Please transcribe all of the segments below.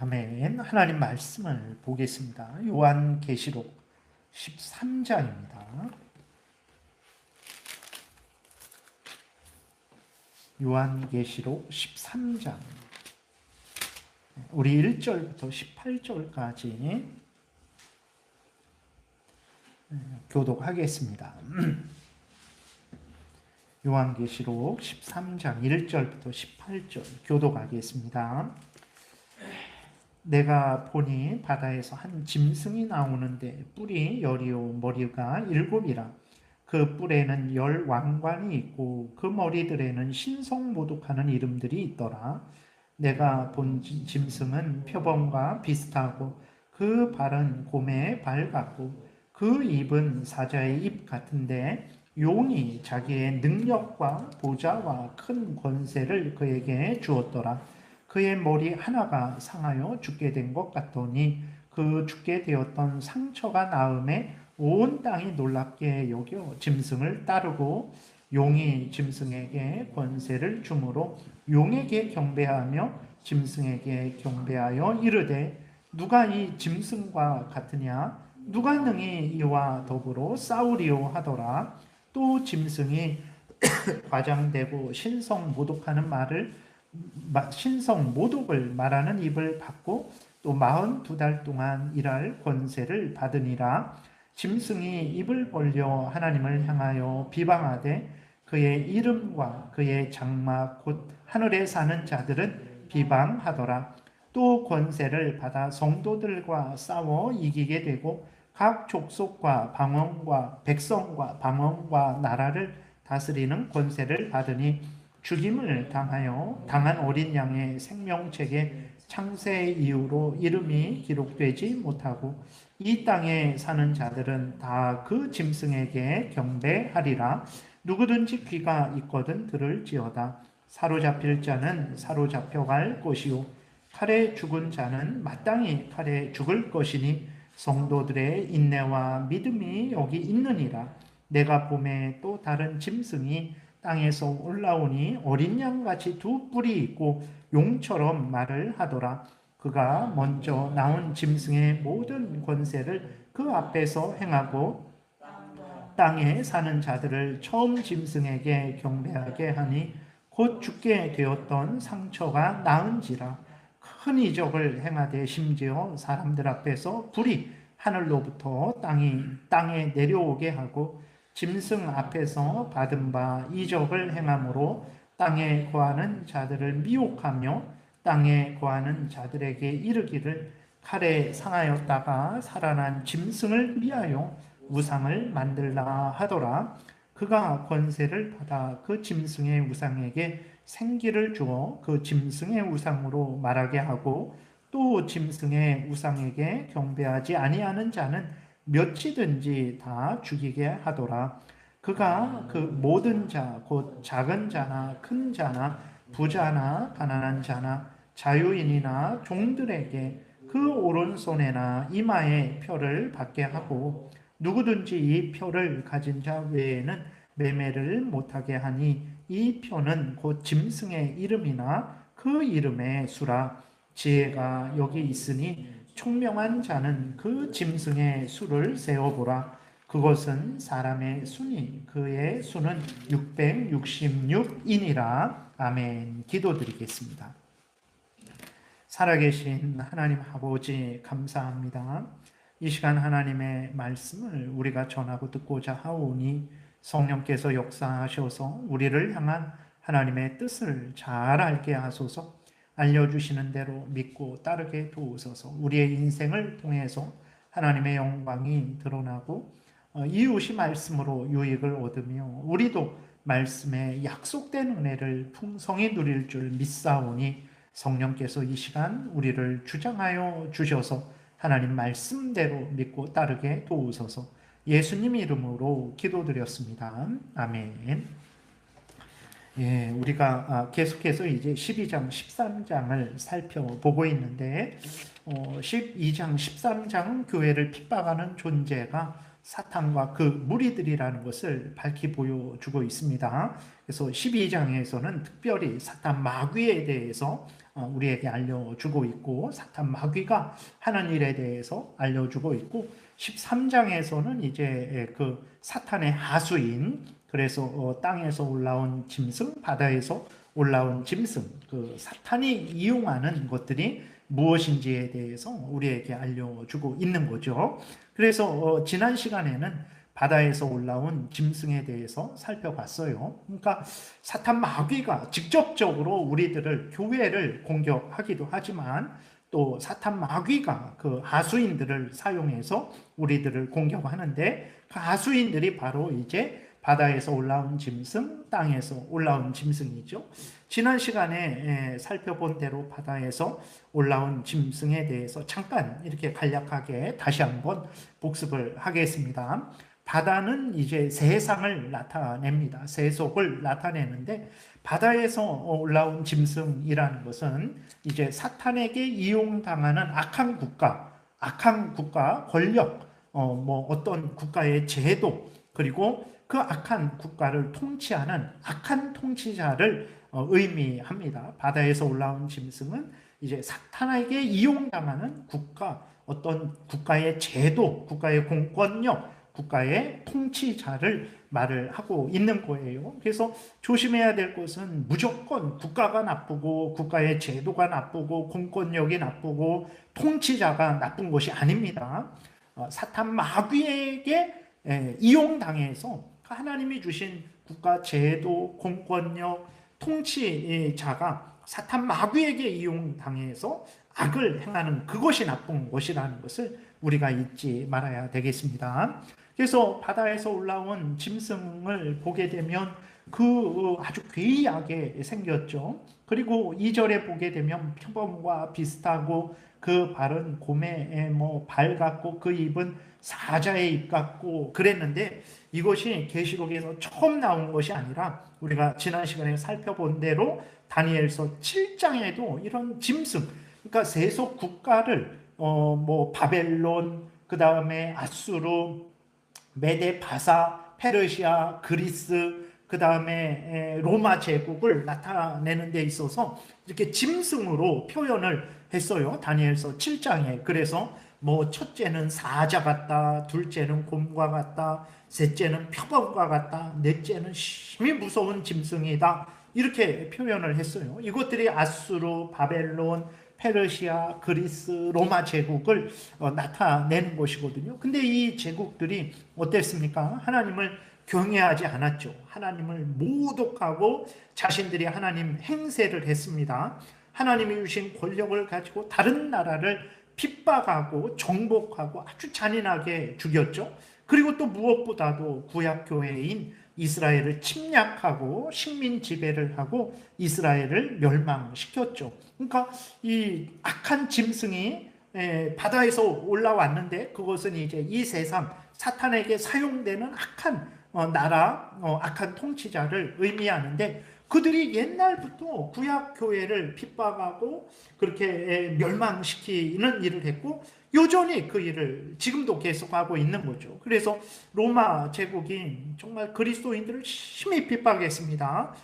아멘. 하나님 말씀을 보겠습니다. 요한계시록 13장입니다. 요한계시록 13장. 우리 1절부터 18절까지 교독하겠습니다. 요한계시록 13장 1절부터 18절 교독하겠습니다. 내가 보니 바다에서 한 짐승이 나오는데 뿔이 열이요 머리가 일곱이라. 그 뿔에는 10 왕관이 있고 그 머리들에는 신성모독하는 이름들이 있더라. 내가 본 짐승은 표범과 비슷하고 그 발은 곰의 발 같고 그 입은 사자의 입 같은데 용이 자기의 능력과 보좌와 큰 권세를 그에게 주었더라. 그의 머리 하나가 상하여 죽게 된 것 같더니 그 죽게 되었던 상처가 나음에 온 땅이 놀랍게 여겨 짐승을 따르고 용이 짐승에게 권세를 주므로 용에게 경배하며 짐승에게 경배하여 이르되 누가 이 짐승과 같으냐? 누가 능히 이와 더불어 싸우리요 하더라. 또 짐승이 과장되고 신성 모독을 말하는 입을 받고 또 42달 동안 일할 권세를 받으니라. 짐승이 입을 벌려 하나님을 향하여 비방하되 그의 이름과 그의 장막 곧 하늘에 사는 자들은 비방하더라. 또 권세를 받아 성도들과 싸워 이기게 되고 각 족속과 방언과 백성과 방언과 나라를 다스리는 권세를 받으니 죽임을 당한 어린 양의 생명책에 창세 이후로 이름이 기록되지 못하고 이 땅에 사는 자들은 다 그 짐승에게 경배하리라. 누구든지 귀가 있거든 들을지어다. 사로잡힐 자는 사로잡혀갈 것이요 칼에 죽은 자는 마땅히 칼에 죽을 것이니 성도들의 인내와 믿음이 여기 있느니라. 내가 봄에 또 다른 짐승이 땅에서 올라오니 어린 양같이 두 뿔이 있고 용처럼 말을 하더라. 그가 먼저 나온 짐승의 모든 권세를 그 앞에서 행하고 땅에 사는 자들을 처음 짐승에게 경배하게 하니 곧 죽게 되었던 상처가 나은지라. 큰 이적을 행하되 심지어 사람들 앞에서 불이 하늘로부터 땅에 내려오게 하고 짐승 앞에서 받은 바 이적을 행함으로 땅에 거하는 자들을 미혹하며 땅에 거하는 자들에게 이르기를 칼에 상하였다가 살아난 짐승을 위하여 우상을 만들라 하더라. 그가 권세를 받아 그 짐승의 우상에게 생기를 주어 그 짐승의 우상으로 말하게 하고 또 짐승의 우상에게 경배하지 아니하는 자는 몇이든지 다 죽이게 하더라. 그가 그 모든 자, 곧 작은 자나 큰 자나 부자나 가난한 자나 자유인이나 종들에게 그 오른손에나 이마에 표를 받게 하고 누구든지 이 표를 가진 자 외에는 매매를 못하게 하니 이 표는 곧 짐승의 이름이나 그 이름의 수라. 지혜가 여기 있으니 총명한 자는 그 짐승의 수를 세어보라. 그것은 사람의 수니 그의 수는 666이니라. 아멘. 기도드리겠습니다. 살아계신 하나님 아버지 감사합니다. 이 시간 하나님의 말씀을 우리가 전하고 듣고자 하오니 성령께서 역사하셔서 우리를 향한 하나님의 뜻을 잘 알게 하소서. 알려주시는 대로 믿고 따르게 도우소서. 우리의 인생을 통해서 하나님의 영광이 드러나고 이웃이 말씀으로 유익을 얻으며 우리도 말씀에 약속된 은혜를 풍성히 누릴 줄 믿사오니 성령께서 이 시간 우리를 주장하여 주셔서 하나님 말씀대로 믿고 따르게 도우소서. 예수님 이름으로 기도드렸습니다. 아멘. 예, 우리가 계속해서 이제 12장, 13장을 살펴보고 있는데 12장, 13장은 교회를 핍박하는 존재가 사탄과 그 무리들이라는 것을 밝히 보여주고 있습니다. 그래서 12장에서는 특별히 사탄 마귀에 대해서 우리에게 알려주고 있고, 사탄 마귀가 하는 일에 대해서 알려주고 있고, 13장에서는 이제 그 사탄의 하수인, 그래서 땅에서 올라온 짐승, 바다에서 올라온 짐승, 그 사탄이 이용하는 것들이 무엇인지에 대해서 우리에게 알려주고 있는 거죠. 그래서 지난 시간에는 바다에서 올라온 짐승에 대해서 살펴봤어요. 그러니까 사탄 마귀가 직접적으로 우리들을, 교회를 공격하기도 하지만, 또 사탄 마귀가 그 하수인들을 사용해서 우리들을 공격하는데, 그 하수인들이 바로 이제 바다에서 올라온 짐승, 땅에서 올라온 짐승이죠. 지난 시간에 살펴본 대로 바다에서 올라온 짐승에 대해서 잠깐 이렇게 간략하게 다시 한번 복습을 하겠습니다. 바다는 이제 세상을 나타냅니다. 세속을 나타내는데, 바다에서 올라온 짐승이라는 것은 이제 사탄에게 이용당하는 악한 국가, 권력, 뭐 어떤 국가의 제도, 그리고 그 악한 국가를 통치하는 악한 통치자를 의미합니다. 바다에서 올라온 짐승은 이제 사탄에게 이용당하는 국가, 어떤 국가의 제도, 국가의 공권력, 국가의 통치자를 말을 하고 있는 거예요. 그래서 조심해야 될 것은 무조건 국가가 나쁘고 국가의 제도가 나쁘고 공권력이 나쁘고 통치자가 나쁜 것이 아닙니다. 사탄 마귀에게 이용당해서 하나님이 주신 국가 제도, 공권력, 통치자가 사탄 마귀에게 이용당해서 악을 행하는 그것이 나쁜 것이라는 것을 우리가 잊지 말아야 되겠습니다. 그래서 바다에서 올라온 짐승을 보게 되면 그 아주 괴이하게 생겼죠. 그리고 2절에 보게 되면 표범과 비슷하고, 그 발은 곰의 발 같고 그 입은 사자의 입 같고 그랬는데, 이것이 계시록에서 처음 나온 것이 아니라 우리가 지난 시간에 살펴본 대로 다니엘서 7장에도 이런 짐승, 그러니까 세속 국가를 바벨론, 그 다음에 아수르, 메데 바사, 페르시아, 그리스, 그 다음에 로마 제국을 나타내는 데 있어서 이렇게 짐승으로 표현을 했어요. 다니엘서 7장에. 그래서 첫째는 사자 같다, 둘째는 곰과 같다, 셋째는 표범과 같다, 넷째는 심히 무서운 짐승이다, 이렇게 표현을 했어요. 이것들이 아수르, 바벨론, 페르시아, 그리스, 로마 제국을 나타내는 것이거든요. 근데 이 제국들이 어땠습니까? 하나님을 경외하지 않았죠. 하나님을 모독하고 자신들이 하나님 행세를 했습니다. 하나님이 주신 권력을 가지고 다른 나라를 핍박하고 정복하고 아주 잔인하게 죽였죠. 그리고 또 무엇보다도 구약교회인 이스라엘을 침략하고 식민 지배를 하고 이스라엘을 멸망시켰죠. 그러니까 이 악한 짐승이 바다에서 올라왔는데, 그것은 이제 이 세상 사탄에게 사용되는 악한 나라, 악한 통치자를 의미하는데, 그들이 옛날부터 구약교회를 핍박하고 그렇게 멸망시키는 일을 했고, 여전히 그 일을 지금도 계속하고 있는 거죠. 그래서 로마 제국이 정말 그리스도인들을 심히 핍박했습니다.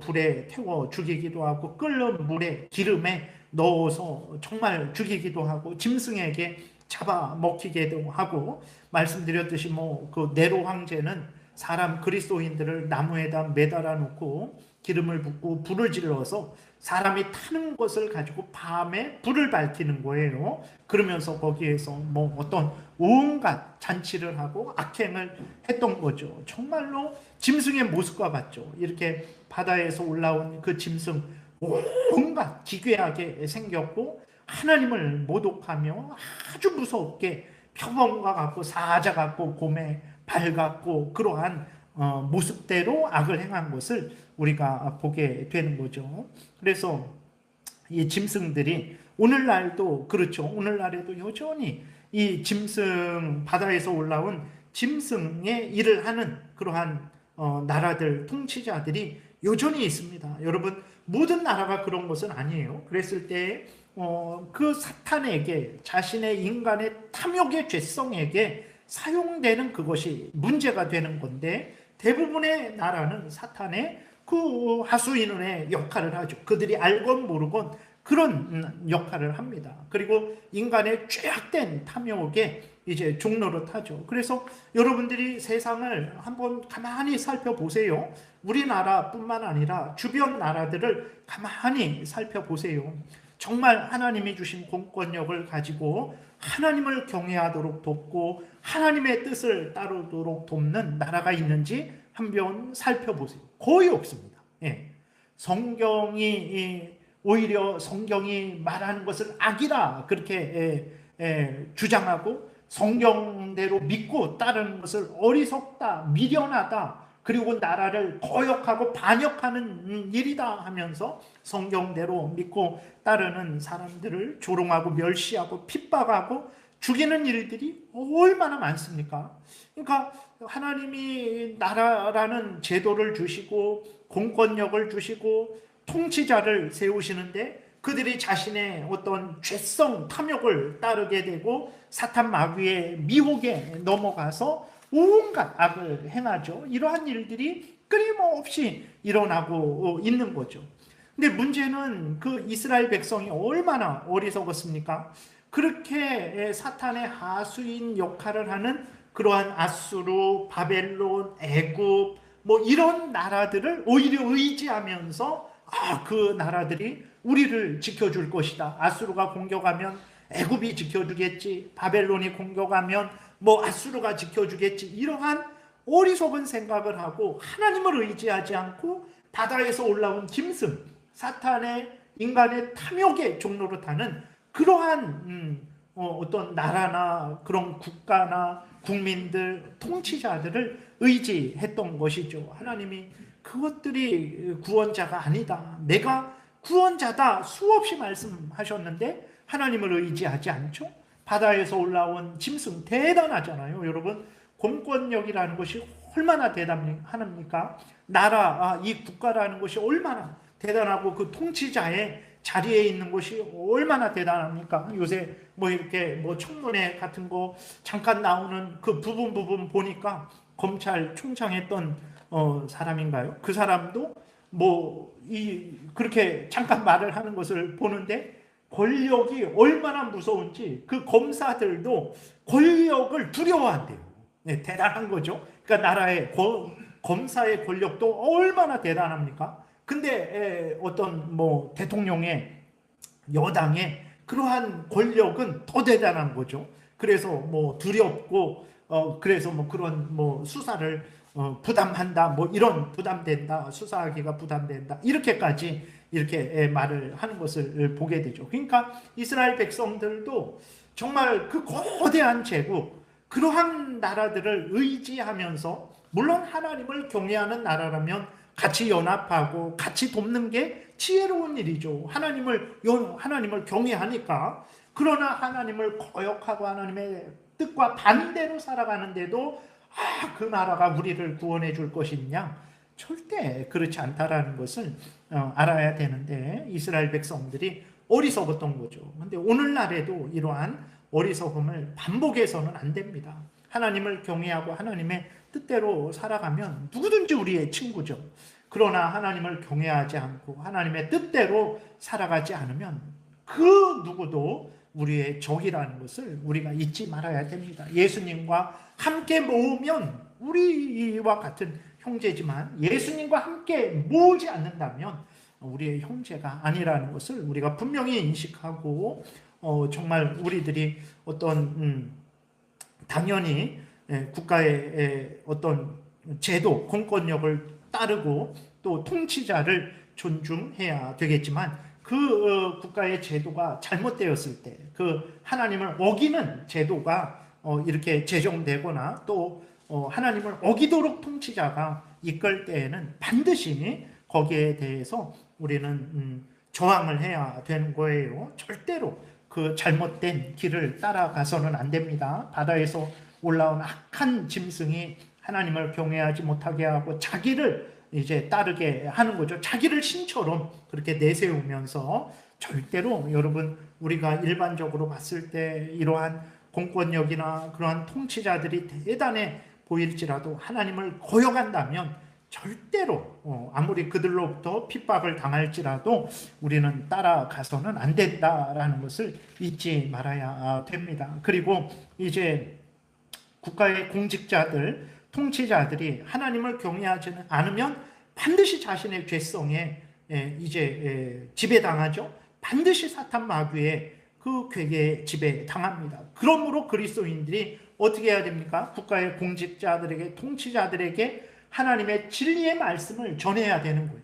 불에 태워 죽이기도 하고, 끓는 물에 기름에 넣어서 정말 죽이기도 하고, 짐승에게 잡아먹히기도 하고, 말씀드렸듯이 그 네로 황제는 사람 그리스도인들을 나무에다 매달아 놓고 기름을 붓고 불을 질러서 사람이 타는 것을 가지고 밤에 불을 밝히는 거예요. 그러면서 거기에서 어떤 온갖 잔치를 하고 악행을 했던 거죠. 정말로 짐승의 모습과 같죠. 이렇게 바다에서 올라온 그 짐승, 온갖 기괴하게 생겼고 하나님을 모독하며 아주 무섭게 표범과 같고 사자 같고 곰의 발 같고 그러한 모습대로 악을 행한 것을 우리가 보게 되는 거죠. 그래서 이 짐승들이 오늘날도 그렇죠. 오늘날에도 여전히 이 짐승, 바다에서 올라온 짐승의 일을 하는 그러한 나라들, 통치자들이 여전히 있습니다. 여러분, 모든 나라가 그런 것은 아니에요. 그랬을 때 그 사탄에게, 자신의 인간의 탐욕의 죄성에게 사용되는 그것이 문제가 되는 건데, 대부분의 나라는 사탄의 그 하수인의 역할을 하죠. 그들이 알건 모르건 그런 역할을 합니다. 그리고 인간의 죄악된 탐욕에 이제 종노릇하죠. 그래서 여러분들이 세상을 한번 가만히 살펴보세요. 우리나라뿐만 아니라 주변 나라들을 가만히 살펴보세요. 정말 하나님이 주신 공권력을 가지고 하나님을 경외하도록 돕고 하나님의 뜻을 따르도록 돕는 나라가 있는지 한번 살펴보세요. 거의 없습니다. 예. 오히려 성경이 말하는 것을 악이라 그렇게 주장하고, 성경대로 믿고 따르는 것을 어리석다, 미련하다, 그리고 나라를 거역하고 반역하는 일이다 하면서 성경대로 믿고 따르는 사람들을 조롱하고 멸시하고 핍박하고 죽이는 일들이 얼마나 많습니까? 그러니까 하나님이 나라라는 제도를 주시고 공권력을 주시고 통치자를 세우시는데, 그들이 자신의 어떤 죄성 탐욕을 따르게 되고 사탄 마귀의 미혹에 넘어가서 온갖 악을 행하죠. 이러한 일들이 끊임없이 일어나고 있는 거죠. 근데 문제는 그 이스라엘 백성이 얼마나 어리석었습니까? 그렇게 사탄의 하수인 역할을 하는 그러한 아수르, 바벨론, 애굽 뭐 이런 나라들을 오히려 의지하면서 그 나라들이 우리를 지켜줄 것이다. 아수르가 공격하면 애굽이 지켜주겠지. 바벨론이 공격하면 뭐 아수르가 지켜주겠지. 이러한 어리석은 생각을 하고 하나님을 의지하지 않고 바다에서 올라온 짐승, 사탄의 인간의 탐욕에 종노릇하는 그러한 어떤 나라나 그런 국가나 국민들, 통치자들을 의지했던 것이죠. 하나님이 그것들이 구원자가 아니다, 내가 구원자다 수없이 말씀하셨는데 하나님을 의지하지 않죠. 바다에서 올라온 짐승 대단하잖아요. 여러분, 공권력이라는 것이 얼마나 대단합니까? 나라, 이 국가라는 것이 얼마나 대단하고 그 통치자의 자리에 있는 것이 얼마나 대단합니까? 요새 뭐 이렇게 뭐 청문회 같은 거 잠깐 나오는 그 부분 보니까 검찰총장 했던 사람인가요? 그 사람도 그렇게 잠깐 말을 하는 것을 보는데, 권력이 얼마나 무서운지 그 검사들도 권력을 두려워한대요. 네, 대단한 거죠. 그러니까 나라의 검사의 권력도 얼마나 대단합니까? 근데 어떤 뭐 대통령의 여당의 그러한 권력은 더 대단한 거죠. 그래서 뭐 두렵고 그래서 뭐 그런 뭐 수사를 부담한다, 뭐 이런 부담된다, 수사하기가 부담된다, 이렇게 말을 하는 것을 보게 되죠. 그러니까 이스라엘 백성들도 정말 그 거대한 제국, 그러한 나라들을 의지하면서, 물론 하나님을 경외하는 나라라면 같이 연합하고 같이 돕는 게 지혜로운 일이죠. 하나님을 경외하니까. 그러나 하나님을 거역하고 하나님의 뜻과 반대로 살아가는데도 그 나라가 우리를 구원해 줄 것이냐? 절대 그렇지 않다라는 것을 알아야 되는데, 이스라엘 백성들이 어리석었던 거죠. 근데 오늘날에도 이러한 어리석음을 반복해서는 안 됩니다. 하나님을 경외하고 하나님의 뜻대로 살아가면 누구든지 우리의 친구죠. 그러나 하나님을 경외하지 않고 하나님의 뜻대로 살아가지 않으면 그 누구도 우리의 적이라는 것을 우리가 잊지 말아야 됩니다. 예수님과 함께 모으면 우리와 같은 형제지만, 예수님과 함께 모으지 않는다면 우리의 형제가 아니라는 것을 우리가 분명히 인식하고, 정말 우리들이 어떤 당연히 국가의 어떤 제도, 공권력을 따르고 또 통치자를 존중해야 되겠지만, 그 국가의 제도가 잘못되었을 때, 그 하나님을 어기는 제도가 이렇게 제정되거나 또 하나님을 어기도록 통치자가 이끌 때에는 반드시 거기에 대해서 우리는 저항을 해야 되는 거예요. 절대로 그 잘못된 길을 따라가서는 안 됩니다. 바다에서 올라온 악한 짐승이 하나님을 경외하지 못하게 하고 자기를 이제 따르게 하는 거죠. 자기를 신처럼 그렇게 내세우면서, 절대로 여러분, 우리가 일반적으로 봤을 때 이러한 공권력이나 그러한 통치자들이 대단해 보일지라도 하나님을 거역한다면 절대로 아무리 그들로부터 핍박을 당할지라도 우리는 따라가서는 안 된다라는 것을 잊지 말아야 됩니다. 그리고 이제 국가의 공직자들, 통치자들이 하나님을 경외하지 않으면 반드시 자신의 죄성에 이제 지배당하죠. 반드시 사탄 마귀의 그 괴계에 지배당합니다. 그러므로 그리스도인들이 어떻게 해야 됩니까? 국가의 공직자들에게, 통치자들에게 하나님의 진리의 말씀을 전해야 되는 거예요.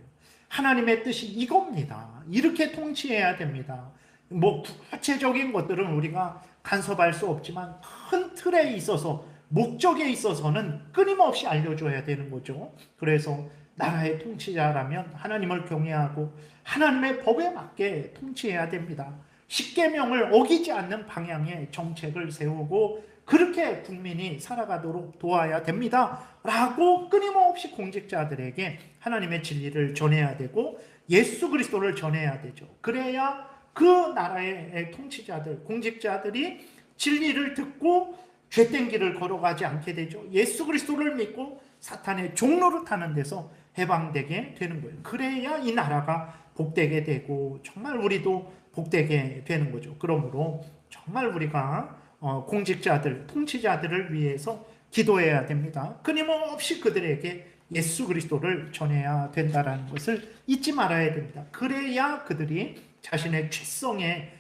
하나님의 뜻이 이겁니다. 이렇게 통치해야 됩니다. 뭐 구체적인 것들은 우리가 간섭할 수 없지만 큰 틀에 있어서, 목적에 있어서는 끊임없이 알려줘야 되는 거죠. 그래서 나라의 통치자라면 하나님을 경외하고 하나님의 법에 맞게 통치해야 됩니다. 십계명을 어기지 않는 방향의 정책을 세우고 그렇게 국민이 살아가도록 도와야 됩니다. 라고 끊임없이 공직자들에게 하나님의 진리를 전해야 되고 예수 그리스도를 전해야 되죠. 그래야 그 나라의 통치자들, 공직자들이 진리를 듣고 죄된 길을 걸어가지 않게 되죠. 예수 그리스도를 믿고 사탄의 종로를 타는 데서 해방되게 되는 거예요. 그래야 이 나라가 복되게 되고 정말 우리도 복되게 되는 거죠. 그러므로 정말 우리가 공직자들, 통치자들을 위해서 기도해야 됩니다. 끊임없이 그들에게 예수 그리스도를 전해야 된다는 것을 잊지 말아야 됩니다. 그래야 그들이 자신의 죄성의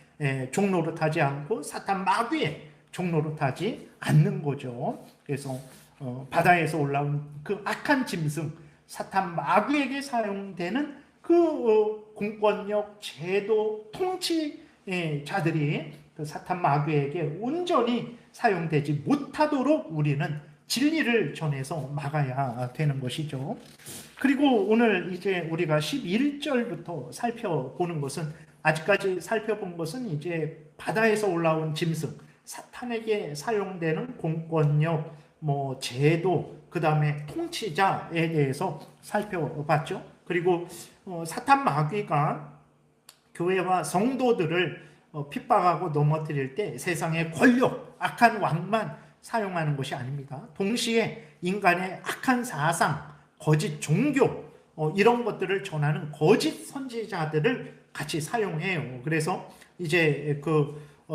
종로로 타지 않고 사탄 마귀의 종로로 타지 않는 거죠. 그래서 바다에서 올라온 그 악한 짐승, 사탄 마귀에게 사용되는 그 공권력, 제도, 통치자들이 그 사탄 마귀에게 온전히 사용되지 못하도록 우리는 진리를 전해서 막아야 되는 것이죠. 그리고 오늘 이제 우리가 11절부터 살펴보는 것은, 아직까지 살펴본 것은 이제 바다에서 올라온 짐승, 사탄에게 사용되는 공권력, 뭐 제도, 그 다음에 통치자에 대해서 살펴봤죠. 그리고 사탄 마귀가 교회와 성도들을 핍박하고 넘어뜨릴 때 세상의 권력, 악한 왕만 사용하는 것이 아닙니다. 동시에 인간의 악한 사상, 거짓 종교, 이런 것들을 전하는 거짓 선지자들을 같이 사용해요. 그래서 이제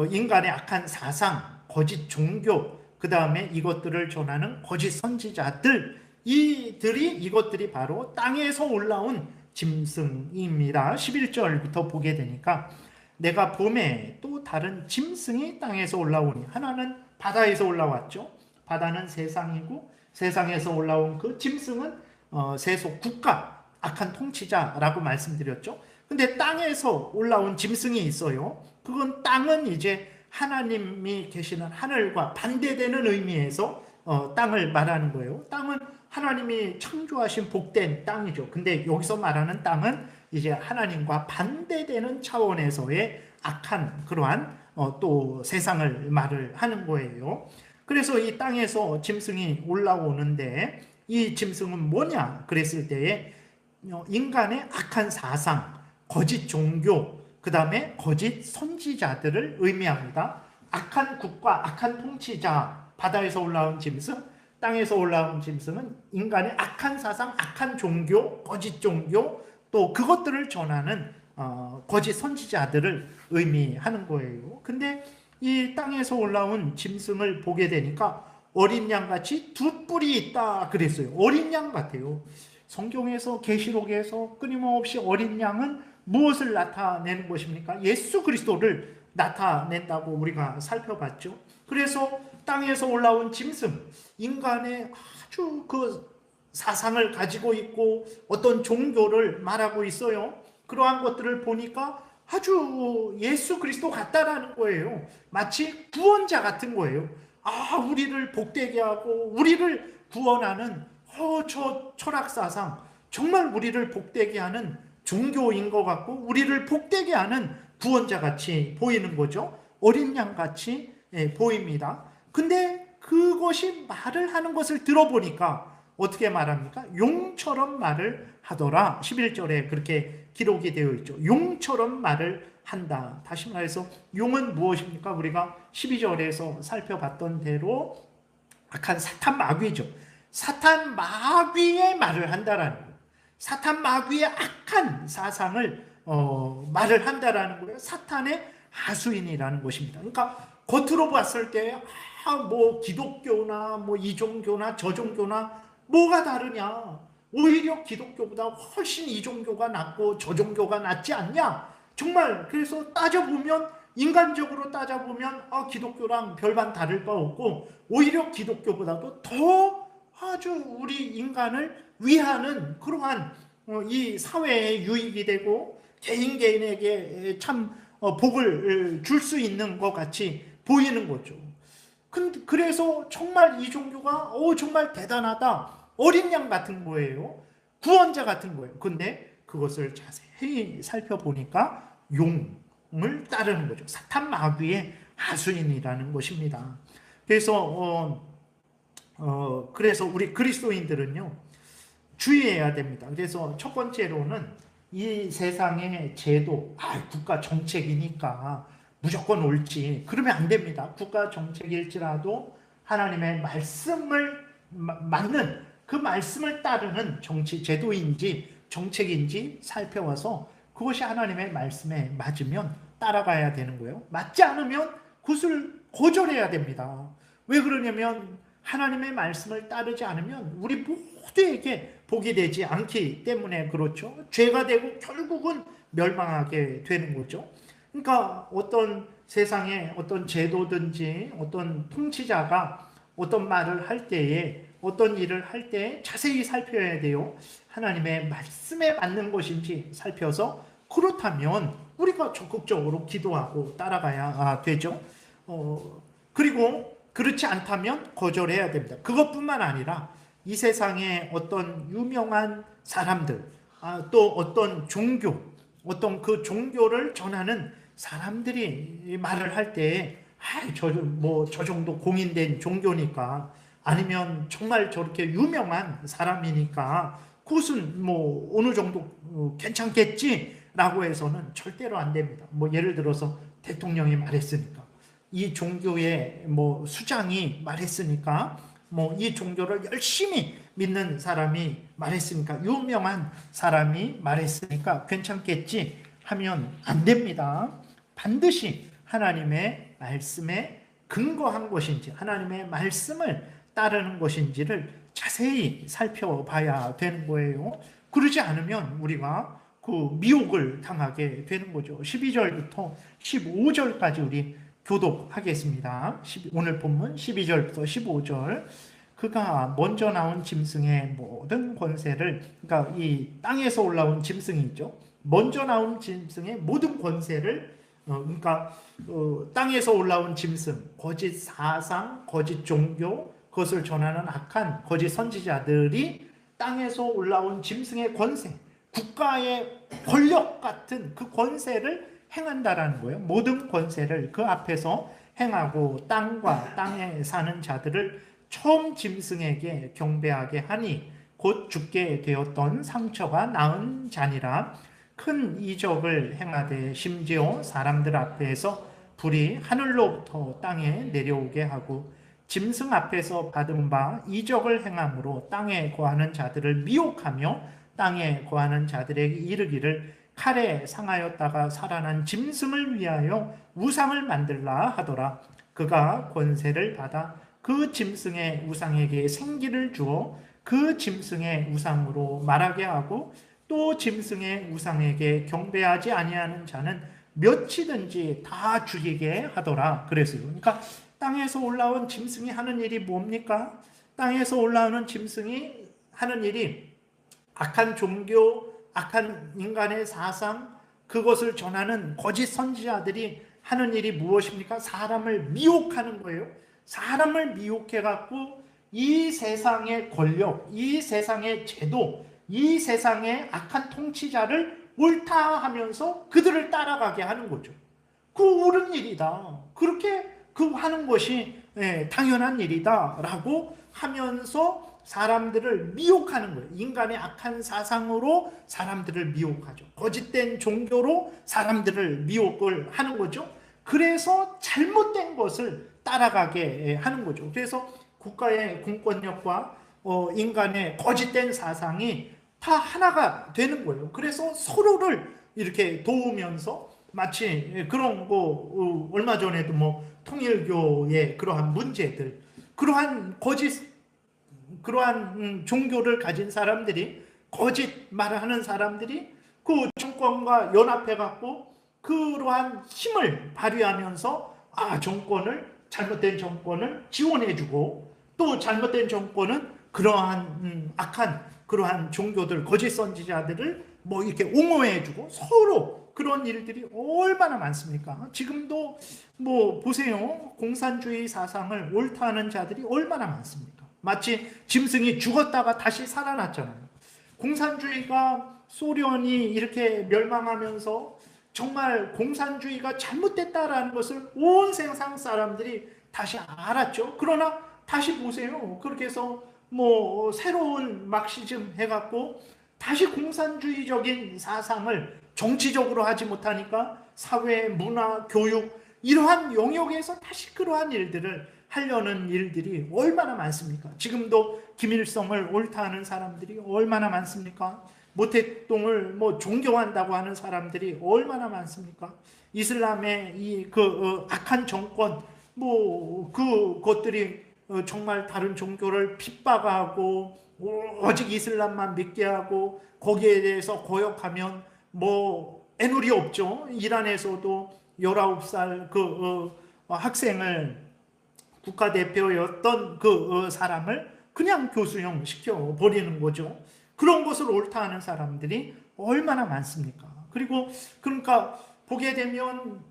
인간의 악한 사상, 거짓 종교, 그 다음에 이것들을 전하는 거짓 선지자들, 이것들이 바로 땅에서 올라온 짐승입니다. 11절부터 보게 되니까 내가 봄에 또 다른 짐승이 땅에서 올라오니, 하나는 바다에서 올라왔죠. 바다는 세상이고 세상에서 올라온 그 짐승은 세속 국가, 악한 통치자라고 말씀드렸죠. 근데 땅에서 올라온 짐승이 있어요. 그건 땅은 이제 하나님이 계시는 하늘과 반대되는 의미에서 땅을 말하는 거예요. 땅은 하나님이 창조하신 복된 땅이죠. 근데 여기서 말하는 땅은 이제 하나님과 반대되는 차원에서의 악한 그러한 또 세상을 말을 하는 거예요. 그래서 이 땅에서 짐승이 올라오는데 이 짐승은 뭐냐 그랬을 때에 인간의 악한 사상, 거짓 종교, 그 다음에 거짓 선지자들을 의미합니다. 악한 국가, 악한 통치자, 바다에서 올라온 짐승, 땅에서 올라온 짐승은 인간의 악한 사상, 악한 종교, 거짓 종교, 또 그것들을 전하는 거짓 선지자들을 의미하는 거예요. 근데 이 땅에서 올라온 짐승을 보게 되니까 어린 양같이 두 뿔이 있다 그랬어요. 어린 양 같아요. 성경에서, 계시록에서 끊임없이 어린 양은 무엇을 나타내는 것입니까? 예수 그리스도를 나타낸다고 우리가 살펴봤죠. 그래서 땅에서 올라온 짐승, 인간의 아주 그 사상을 가지고 있고 어떤 종교를 말하고 있어요. 그러한 것들을 보니까 아주 예수 그리스도 같다라는 거예요. 마치 구원자 같은 거예요. 우리를 복되게 하고 우리를 구원하는 저 철학사상, 정말 우리를 복되게 하는 종교인 것 같고 우리를 복되게 하는 구원자같이 보이는 거죠. 어린 양같이 보입니다. 근데 그것이 말을 하는 것을 들어보니까 어떻게 말합니까? 용처럼 말을 하더라. 11절에 그렇게 기록이 되어 있죠. 용처럼 말을 한다. 다시 말해서 용은 무엇입니까? 우리가 12절에서 살펴봤던 대로 악한 사탄 마귀죠. 사탄 마귀의 말을 한다라는 거예요. 사탄 마귀의 악한 사상을 말을 한다라는 거예요. 사탄의 하수인이라는 것입니다. 그러니까 겉으로 봤을 때 뭐 기독교나 뭐 이 종교나 저 종교나 뭐가 다르냐? 오히려 기독교보다 훨씬 이 종교가 낫고 저 종교가 낫지 않냐? 정말 그래서 따져보면 인간적으로 따져보면 기독교랑 별반 다를 바 없고 오히려 기독교보다도 더 아주 우리 인간을 위하는 그러한 이 사회에 유익이 되고 개인에게 참 복을 줄 수 있는 것 같이 보이는 거죠. 그래서 정말 이 종교가 정말 대단하다. 어린 양 같은 거예요. 구원자 같은 거예요. 근데 그것을 자세히 살펴보니까 용을 따르는 거죠. 사탄 마귀의 하수인이라는 것입니다. 그래서 그래서 우리 그리스도인들은요 주의해야 됩니다. 그래서 첫 번째로는 이 세상의 제도, 국가 정책이니까 무조건 옳지. 그러면 안 됩니다. 국가 정책일지라도 하나님의 말씀을 맞는 그 말씀을 따르는 정치 제도인지 정책인지 살펴와서 그것이 하나님의 말씀에 맞으면 따라가야 되는 거예요. 맞지 않으면 그것을 거절해야 됩니다. 왜 그러냐면 하나님의 말씀을 따르지 않으면 우리 모두에게 복이 되지 않기 때문에 그렇죠. 죄가 되고 결국은 멸망하게 되는 거죠. 그러니까 어떤 세상에 어떤 제도든지 어떤 통치자가 어떤 말을 할 때에 어떤 일을 할 때 자세히 살펴야 돼요. 하나님의 말씀에 맞는 것인지 살펴서 그렇다면 우리가 적극적으로 기도하고 따라가야 되죠. 그리고 그렇지 않다면 거절해야 됩니다. 그것뿐만 아니라 이 세상에 어떤 유명한 사람들, 또 어떤 종교, 어떤 그 종교를 전하는 사람들이 말을 할 때, 저 정도 공인된 종교니까, 아니면 정말 저렇게 유명한 사람이니까, 그것은 뭐 어느 정도 괜찮겠지라고 해서는 절대로 안 됩니다. 뭐 예를 들어서 대통령이 말했으니까, 이 종교의 뭐 수장이 말했으니까, 뭐 이 종교를 열심히 믿는 사람이 말했으니까, 유명한 사람이 말했으니까 괜찮겠지 하면 안 됩니다. 반드시 하나님의 말씀에 근거한 것인지 하나님의 말씀을 따르는 것인지를 자세히 살펴봐야 되는 거예요. 그러지 않으면 우리가 그 미혹을 당하게 되는 거죠. 12절부터 15절까지 우리 교독하겠습니다. 오늘 본문 12절부터 15절. 그가 먼저 나온 짐승의 모든 권세를, 그러니까 이 땅에서 올라온 짐승이 있죠. 먼저 나온 짐승의 모든 권세를, 그러니까 땅에서 올라온 짐승, 거짓 사상, 거짓 종교, 그것을 전하는 악한 거짓 선지자들이 땅에서 올라온 짐승의 권세, 국가의 권력 같은 그 권세를 행한다라는 거예요. 모든 권세를 그 앞에서 행하고 땅과 땅에 사는 자들을 처음 짐승에게 경배하게 하니 곧 죽게 되었던 상처가 나은 자니라. 큰 이적을 행하되 심지어 사람들 앞에서 불이 하늘로부터 땅에 내려오게 하고 짐승 앞에서 받은 바 이적을 행함으로 땅에 거하는 자들을 미혹하며 땅에 거하는 자들에게 이르기를 칼에 상하였다가 살아난 짐승을 위하여 우상을 만들라 하더라. 그가 권세를 받아 그 짐승의 우상에게 생기를 주어 그 짐승의 우상으로 말하게 하고 또 짐승의 우상에게 경배하지 아니하는 자는 몇이든지 다 죽이게 하더라. 그랬어요. 그러니까 땅에서 올라온 짐승이 하는 일이 뭡니까? 땅에서 올라오는 짐승이 하는 일이 악한 종교, 악한 인간의 사상, 그것을 전하는 거짓 선지자들이 하는 일이 무엇입니까? 사람을 미혹하는 거예요. 사람을 미혹해갖고 이 세상의 권력, 이 세상의 제도, 이 세상의 악한 통치자를 옳다 하면서 그들을 따라가게 하는 거죠. 그 옳은 일이다. 그렇게 그 하는 것이 당연한 일이다 라고 하면서 사람들을 미혹하는 거예요. 인간의 악한 사상으로 사람들을 미혹하죠. 거짓된 종교로 사람들을 미혹을 하는 거죠. 그래서 잘못된 것을 따라가게 하는 거죠. 그래서 국가의 공권력과 인간의 거짓된 사상이 다 하나가 되는 거예요. 그래서 서로를 이렇게 도우면서 마치 그런 거 얼마 전에도 뭐 통일교의 그러한 문제들, 그러한 종교를 가진 사람들이, 거짓 말을 하는 사람들이 그 정권과 연합해 갖고 그러한 힘을 발휘하면서 잘못된 정권을 지원해주고, 또 잘못된 정권은 그러한 악한 그러한 종교들, 거짓 선지자들을 뭐 이렇게 옹호해주고, 서로 그런 일들이 얼마나 많습니까? 지금도 뭐 보세요. 공산주의 사상을 옳다는 자들이 얼마나 많습니까? 마치 짐승이 죽었다가 다시 살아났잖아요. 공산주의가, 소련이 이렇게 멸망하면서 정말 공산주의가 잘못됐다라는 것을 온 세상 사람들이 다시 알았죠. 그러나 다시 보세요. 그렇게 해서 뭐 새로운 막시즘 해갖고 다시 공산주의적인 사상을 정치적으로 하지 못하니까 사회, 문화, 교육 이러한 영역에서 다시 그러한 일들을 하려는 일들이 얼마나 많습니까? 지금도 김일성을 옳다 하는 사람들이 얼마나 많습니까? 모택동을 뭐 존경한다고 하는 사람들이 얼마나 많습니까? 이슬람의 악한 정권, 뭐 그것들이 정말 다른 종교를 핍박하고 오직 이슬람만 믿게 하고 거기에 대해서 거역하면 뭐 애누리 없죠. 이란에서도 19살 학생을, 국가대표였던 사람을 그냥 교수형 시켜 버리는 거죠. 그런 것을 옳다 하는 사람들이 얼마나 많습니까? 그러니까 보게 되면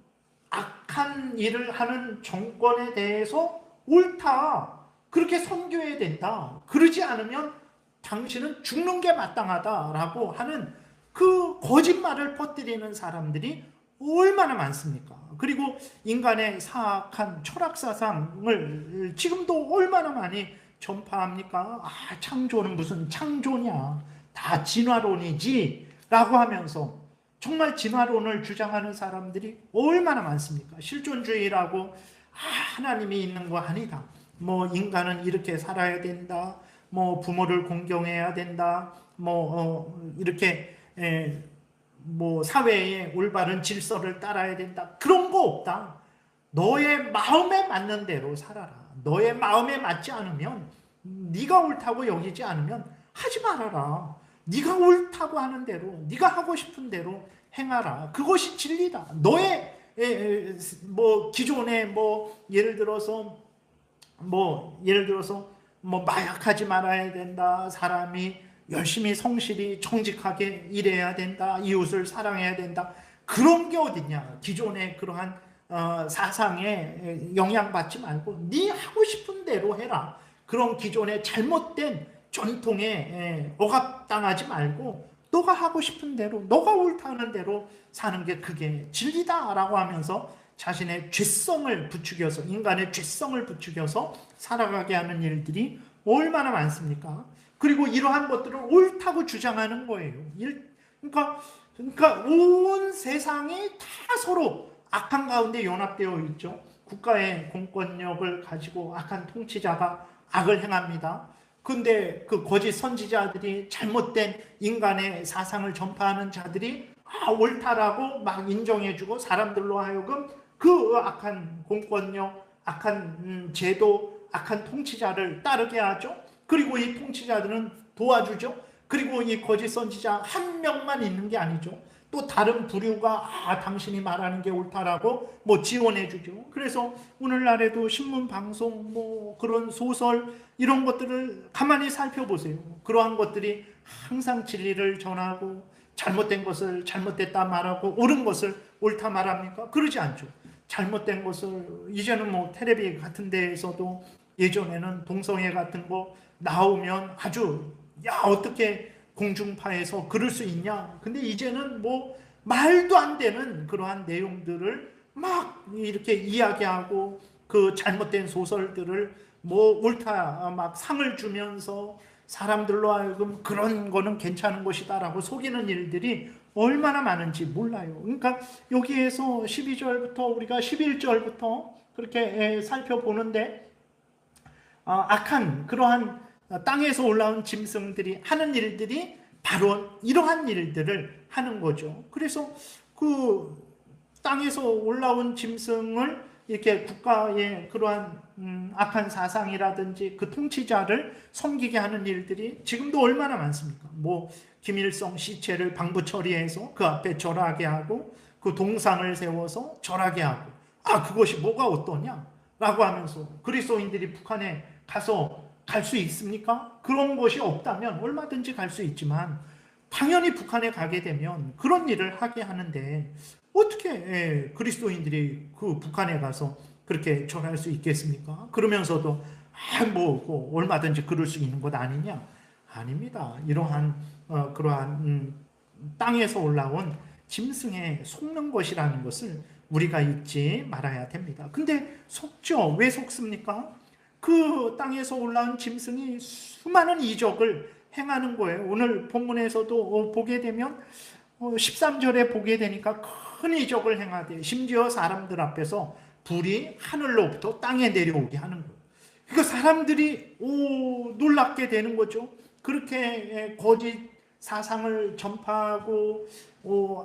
악한 일을 하는 정권에 대해서 옳다, 그렇게 선교해야 된다, 그러지 않으면 당신은 죽는 게 마땅하다라고 하는 그 거짓말을 퍼뜨리는 사람들이 얼마나 많습니까? 그리고 인간의 사악한 철학사상을 지금도 얼마나 많이 전파합니까? 창조는 무슨 창조냐, 다 진화론이지 라고 하면서 정말 진화론을 주장하는 사람들이 얼마나 많습니까? 실존주의라고 하나님이 있는 거 아니다, 뭐 인간은 이렇게 살아야 된다, 뭐 부모를 공경해야 된다, 뭐 이렇게 뭐 사회의 올바른 질서를 따라야 된다, 그런 거 없다. 너의 마음에 맞는 대로 살아라. 너의 마음에 맞지 않으면, 네가 옳다고 여기지 않으면 하지 말아라. 네가 옳다고 하는 대로, 네가 하고 싶은 대로 행하라. 그것이 진리다. 너의 뭐 기존에 예를 들어서 마약하지 말아야 된다, 사람이 열심히 성실히 정직하게 일해야 된다, 이웃을 사랑해야 된다, 그런 게 어딨냐. 기존의 그러한 사상에 영향받지 말고 네 하고 싶은 대로 해라. 그런 기존의 잘못된 전통에 억압당하지 말고 너가 하고 싶은 대로, 너가 옳다는 대로 사는 게 그게 진리다라고 하면서 자신의 죄성을 부추겨서, 인간의 죄성을 부추겨서 살아가게 하는 일들이 얼마나 많습니까? 그리고 이러한 것들을 옳다고 주장하는 거예요. 그러니까 온 세상이 다 서로 악한 가운데 연합되어 있죠. 국가의 공권력을 가지고 악한 통치자가 악을 행합니다. 근데 그 거짓 선지자들이, 잘못된 인간의 사상을 전파하는 자들이 옳다라고 막 인정해주고 사람들로 하여금 그 악한 공권력, 악한 제도, 악한 통치자를 따르게 하죠. 그리고 이 통치자들은 도와주죠. 그리고 이 거짓 선지자 한 명만 있는 게 아니죠. 또 다른 부류가 당신이 말하는 게 옳다라고 지원해주죠. 그래서 오늘날에도 신문 방송, 그런 소설, 이런 것들을 가만히 살펴보세요. 그러한 것들이 항상 진리를 전하고 잘못된 것을 잘못됐다 말하고 옳은 것을 옳다 말합니까? 그러지 않죠. 잘못된 것을 이제는 텔레비 같은 데에서도, 예전에는 동성애 같은 거 나오면 아주 어떻게 공중파에서 그럴 수 있냐. 근데 이제는 말도 안 되는 그러한 내용들을 막 이렇게 이야기하고 그 잘못된 소설들을 뭐 옳다 막 상을 주면서 사람들로 하여금 그런 거는 괜찮은 것이다라고 속이는 일들이 얼마나 많은지 몰라요. 그러니까 여기에서 12절부터 우리가 11절부터 그렇게 살펴보는데 악한 그러한 땅에서 올라온 짐승들이 하는 일들이 바로 이러한 일들을 하는 거죠. 그래서 그 땅에서 올라온 짐승을 이렇게 국가의 그러한 악한 사상이라든지 그 통치자를 섬기게 하는 일들이 지금도 얼마나 많습니까? 뭐 김일성 시체를 방부 처리해서 그 앞에 절하게 하고 그 동상을 세워서 절하게 하고 그것이 뭐가 어떠냐? 라고 하면서 그리스도인들이 북한에 가서 갈 수 있습니까? 그런 것이 없다면 얼마든지 갈 수 있지만 당연히 북한에 가게 되면 그런 일을 하게 하는데 어떻게 그리스도인들이 그 북한에 가서 그렇게 절할 수 있겠습니까? 그러면서도 뭐 얼마든지 그럴 수 있는 것 아니냐? 아닙니다. 이러한 그러한 땅에서 올라온 짐승에 속는 것이라는 것을 우리가 잊지 말아야 됩니다. 근데 속죠. 왜 속습니까? 그 땅에서 올라온 짐승이 수많은 이적을 행하는 거예요. 오늘 본문에서도 보게 되면 13절에 보게 되니까 큰 이적을 행하되 심지어 사람들 앞에서 불이 하늘로부터 땅에 내려오게 하는 거예요. 그러니까 사람들이 놀랍게 되는 거죠. 그렇게 거짓 사상을 전파하고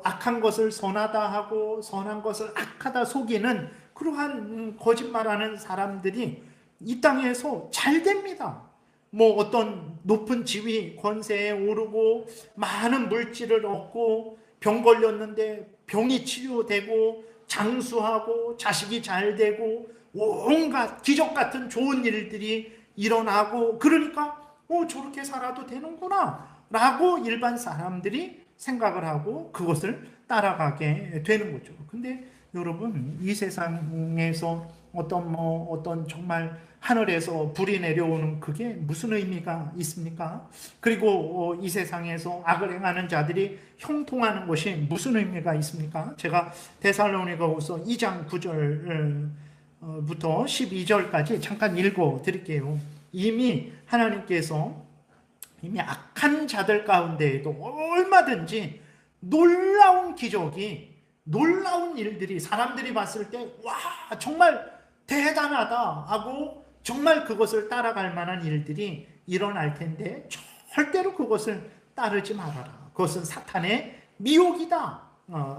악한 것을 선하다 하고 선한 것을 악하다 속이는 그러한 거짓말하는 사람들이 이 땅에서 잘 됩니다. 뭐 어떤 높은 지위 권세에 오르고 많은 물질을 얻고 병 걸렸는데 병이 치료되고 장수하고 자식이 잘 되고 온갖 기적 같은 좋은 일들이 일어나고 그러니까 저렇게 살아도 되는구나 라고 일반 사람들이 생각을 하고 그것을 따라가게 되는 거죠. 근데 여러분 이 세상에서 어떤 정말 하늘에서 불이 내려오는 그게 무슨 의미가 있습니까? 그리고 이 세상에서 악을 행하는 자들이 형통하는 것이 무슨 의미가 있습니까? 제가 데살로니가후서 2장 9절부터 12절까지 잠깐 읽어 드릴게요. 이미 하나님께서 이미 악한 자들 가운데에도 얼마든지 놀라운 기적이 놀라운 일들이 사람들이 봤을 때 와 정말 대단하다 하고 정말 그것을 따라갈 만한 일들이 일어날 텐데 절대로 그것을 따르지 말아라. 그것은 사탄의 미혹이다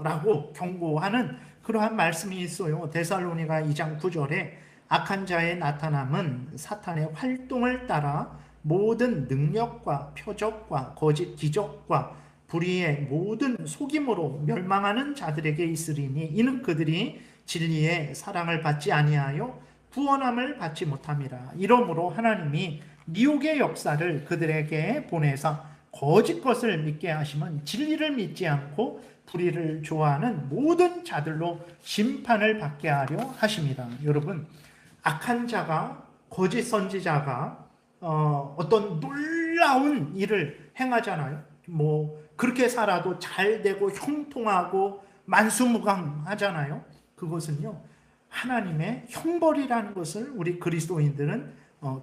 라고 경고하는 그러한 말씀이 있어요. 데살로니가 2장 9절에 악한 자의 나타남은 사탄의 활동을 따라 모든 능력과 표적과 거짓 기적과 불의의 모든 속임으로 멸망하는 자들에게 있으리니 이는 그들이 진리의 사랑을 받지 아니하여 구원함을 받지 못함이라. 이러므로 하나님이 미혹의 역사를 그들에게 보내사 거짓 것을 믿게 하시면 진리를 믿지 않고 불의를 좋아하는 모든 자들로 심판을 받게 하려 하십니다. 여러분 악한 자가 거짓 선지자가 어떤 놀라운 일을 행하잖아요. 뭐 그렇게 살아도 잘 되고 형통하고 만수무강하잖아요. 그것은요 하나님의 형벌이라는 것을 우리 그리스도인들은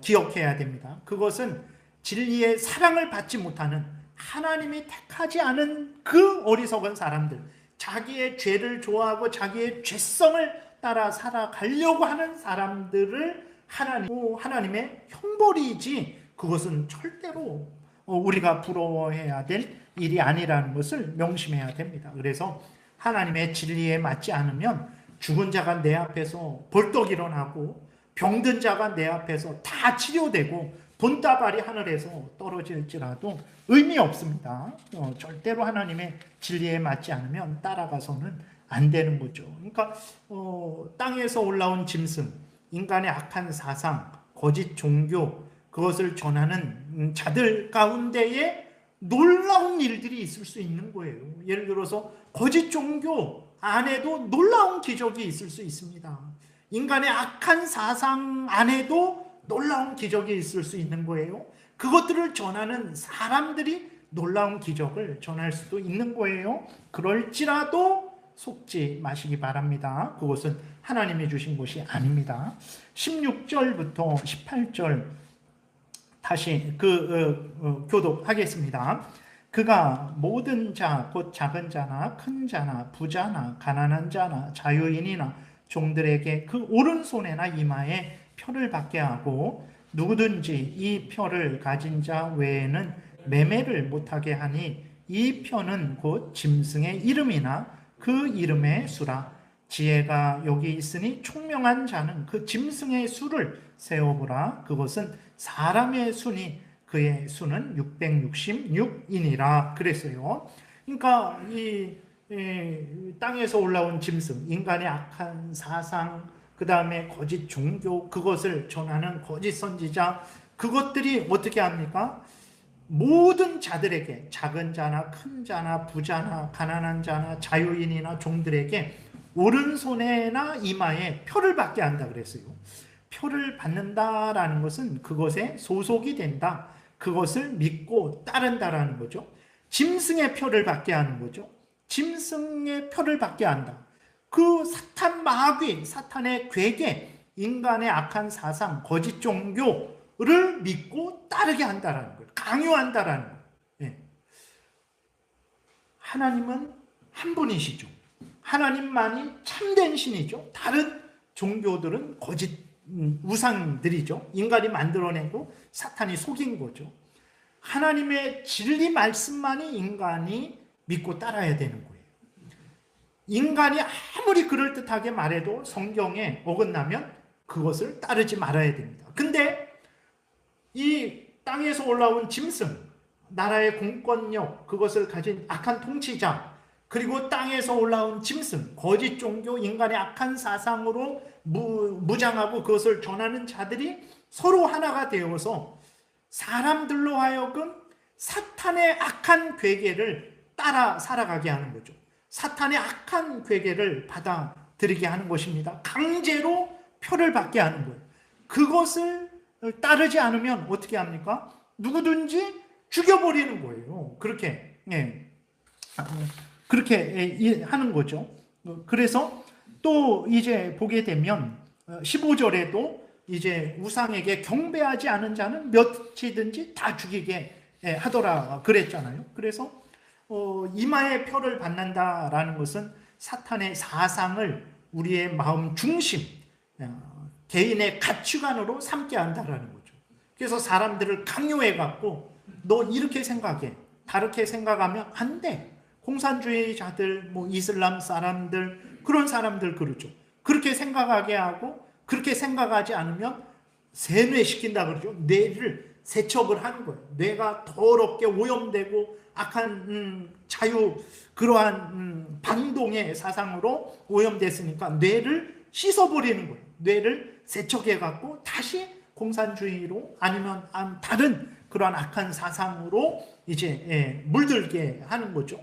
기억해야 됩니다. 그것은 진리의 사랑을 받지 못하는 하나님이 택하지 않은 그 어리석은 사람들, 자기의 죄를 좋아하고 자기의 죄성을 따라 살아가려고 하는 사람들을 하나님의 형벌이지 그것은 절대로 우리가 부러워해야 될 일이 아니라는 것을 명심해야 됩니다. 그래서 하나님의 진리에 맞지 않으면 죽은 자가 내 앞에서 벌떡 일어나고 병든 자가 내 앞에서 다 치료되고 돈다발이 하늘에서 떨어질지라도 의미 없습니다. 절대로 하나님의 진리에 맞지 않으면 따라가서는 안 되는 거죠. 그러니까 땅에서 올라온 짐승, 인간의 악한 사상, 거짓 종교, 그것을 전하는 자들 가운데에 놀라운 일들이 있을 수 있는 거예요. 예를 들어서 거짓 종교 안에도 놀라운 기적이 있을 수 있습니다. 인간의 악한 사상 안에도 놀라운 기적이 있을 수 있는 거예요. 그것들을 전하는 사람들이 놀라운 기적을 전할 수도 있는 거예요. 그럴지라도 속지 마시기 바랍니다. 그것은 하나님이 주신 것이 아닙니다. 16절부터 18절 다시 교독하겠습니다. 그가 모든 자, 곧 작은 자나 큰 자나 부자나 가난한 자나 자유인이나 종들에게 그 오른손에나 이마에 표를 받게 하고 누구든지 이 표를 가진 자 외에는 매매를 못하게 하니 이 표는 곧 짐승의 이름이나 그 이름의 수라. 지혜가 여기 있으니 총명한 자는 그 짐승의 수를 세어보라. 그것은 사람의 수니 그의 수는 666이니라 그랬어요. 그러니까 이 땅에서 올라온 짐승, 인간의 악한 사상, 그 다음에 거짓 종교, 그것을 전하는 거짓 선지자, 그것들이 어떻게 합니까? 모든 자들에게, 작은 자나 큰 자나 부자나 가난한 자나 자유인이나 종들에게 오른손에나 이마에 표를 받게 한다 그랬어요. 표를 받는다라는 것은 그것에 소속이 된다, 그것을 믿고 따른다라는 거죠. 짐승의 표를 받게 하는 거죠. 짐승의 표를 받게 한다. 그 사탄 마귀, 사탄의 괴계, 인간의 악한 사상, 거짓 종교를 믿고 따르게 한다라는 거예요. 강요한다라는 거예요. 예. 하나님은 한 분이시죠. 하나님만이 참된 신이죠. 다른 종교들은 거짓 우상들이죠. 인간이 만들어내고 사탄이 속인 거죠. 하나님의 진리 말씀만이 인간이 믿고 따라야 되는 거예요. 인간이 아무리 그럴듯하게 말해도 성경에 어긋나면 그것을 따르지 말아야 됩니다. 근데 이 땅에서 올라온 짐승, 나라의 공권력, 그것을 가진 악한 통치자, 그리고 땅에서 올라온 짐승, 거짓 종교, 인간의 악한 사상으로 무장하고 그것을 전하는 자들이 서로 하나가 되어서 사람들로 하여금 사탄의 악한 괴계를 따라 살아가게 하는 거죠. 사탄의 악한 괴계를 받아들이게 하는 것입니다. 강제로 표를 받게 하는 거예요. 그것을 따르지 않으면 어떻게 합니까? 누구든지 죽여버리는 거예요. 그렇게 하는 거죠. 그래서 또 이제 보게 되면 15절에도 이제 우상에게 경배하지 않은 자는 몇이든지 다 죽이게 하더라 그랬잖아요. 그래서 이마에 표를 받는다라는 것은 사탄의 사상을 우리의 마음 중심, 개인의 가치관으로 삼게 한다라는 거죠. 그래서 사람들을 강요해갖고 너 이렇게 생각해, 다르게 생각하면 안 돼. 공산주의자들, 뭐 이슬람 사람들, 그런 사람들 그러죠. 그렇게 생각하게 하고 그렇게 생각하지 않으면 세뇌시킨다 그러죠. 뇌를 세척을 하는 거예요. 뇌가 더럽게 오염되고 악한 그러한 반동의 사상으로 오염됐으니까 뇌를 씻어버리는 거예요. 뇌를 세척해갖고 다시 공산주의로 아니면 다른 그러한 악한 사상으로 이제 물들게 하는 거죠.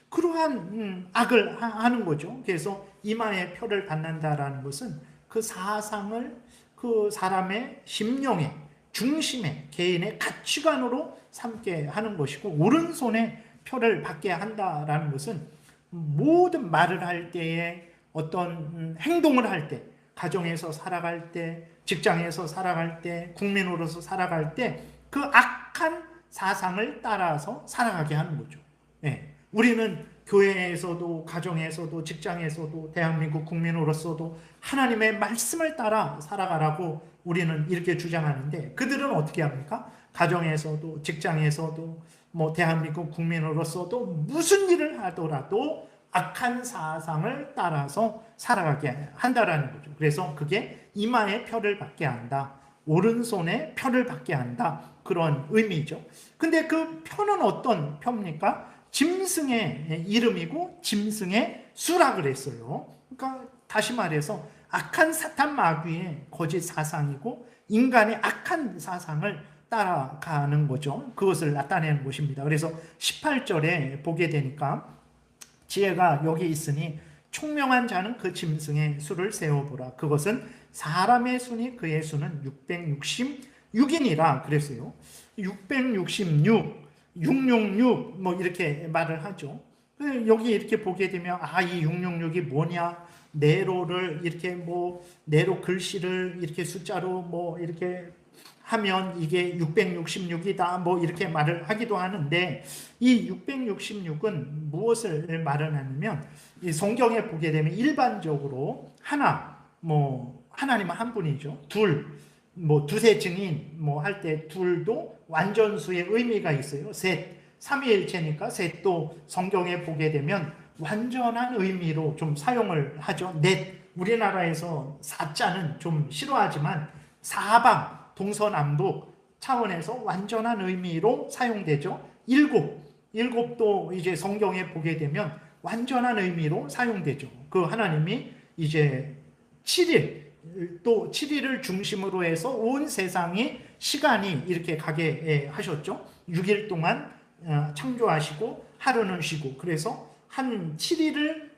그러한 악을 하는 거죠. 그래서 이마에 표를 받는다라는 것은 그 사상을 그 사람의 심령의 중심에 개인의 가치관으로 삼게 하는 것이고, 오른손에 표를 받게 한다라는 것은 모든 말을 할 때에 어떤 행동을 할 때, 가정에서 살아갈 때, 직장에서 살아갈 때, 국민으로서 살아갈 때 그 악한 사상을 따라서 살아가게 하는 거죠. 네. 우리는 교회에서도 가정에서도 직장에서도 대한민국 국민으로서도 하나님의 말씀을 따라 살아가라고 우리는 이렇게 주장하는데, 그들은 어떻게 합니까? 가정에서도 직장에서도 뭐 대한민국 국민으로서도 무슨 일을 하더라도 악한 사상을 따라서 살아가게 한다라는 거죠. 그래서 그게 이마에 표를 받게 한다, 오른손에 표를 받게 한다, 그런 의미죠. 근데 그 표는 어떤 표입니까? 짐승의 이름이고 짐승의 수라 그랬어요. 그러니까 다시 말해서 악한 사탄 마귀의 거짓 사상이고 인간의 악한 사상을 따라가는 거죠. 그것을 나타내는 것입니다. 그래서 18절에 보게 되니까 지혜가 여기 있으니 총명한 자는 그 짐승의 수를 세어보라. 그것은 사람의 수니 그의 수는 666이니라 그랬어요. 666, 666 뭐 이렇게 말을 하죠. 여기 이렇게 보게 되면 이 666이 뭐냐? 네로를 이렇게 뭐 네로 글씨를 이렇게 숫자로 뭐 이렇게 하면 이게 666이다 뭐 이렇게 말을 하기도 하는데, 이 666은 무엇을 말하냐면, 이 성경에 보게 되면 일반적으로 하나, 뭐 하나님은 한 분이죠. 둘, 뭐 두세 증인 뭐 할 때 둘도 완전수의 의미가 있어요. 셋, 삼위일체니까 셋도 성경에 보게 되면 완전한 의미로 좀 사용을 하죠. 넷, 우리나라에서 사자는 좀 싫어하지만 사방 동서남북 차원에서 완전한 의미로 사용되죠. 일곱, 일곱도 이제 성경에 보게 되면 완전한 의미로 사용되죠. 그 하나님이 이제 7일, 또 7일을 중심으로 해서 온 세상이 시간이 이렇게 가게 하셨죠. 6일 동안 창조하시고 하루는 쉬고, 그래서 한 7일을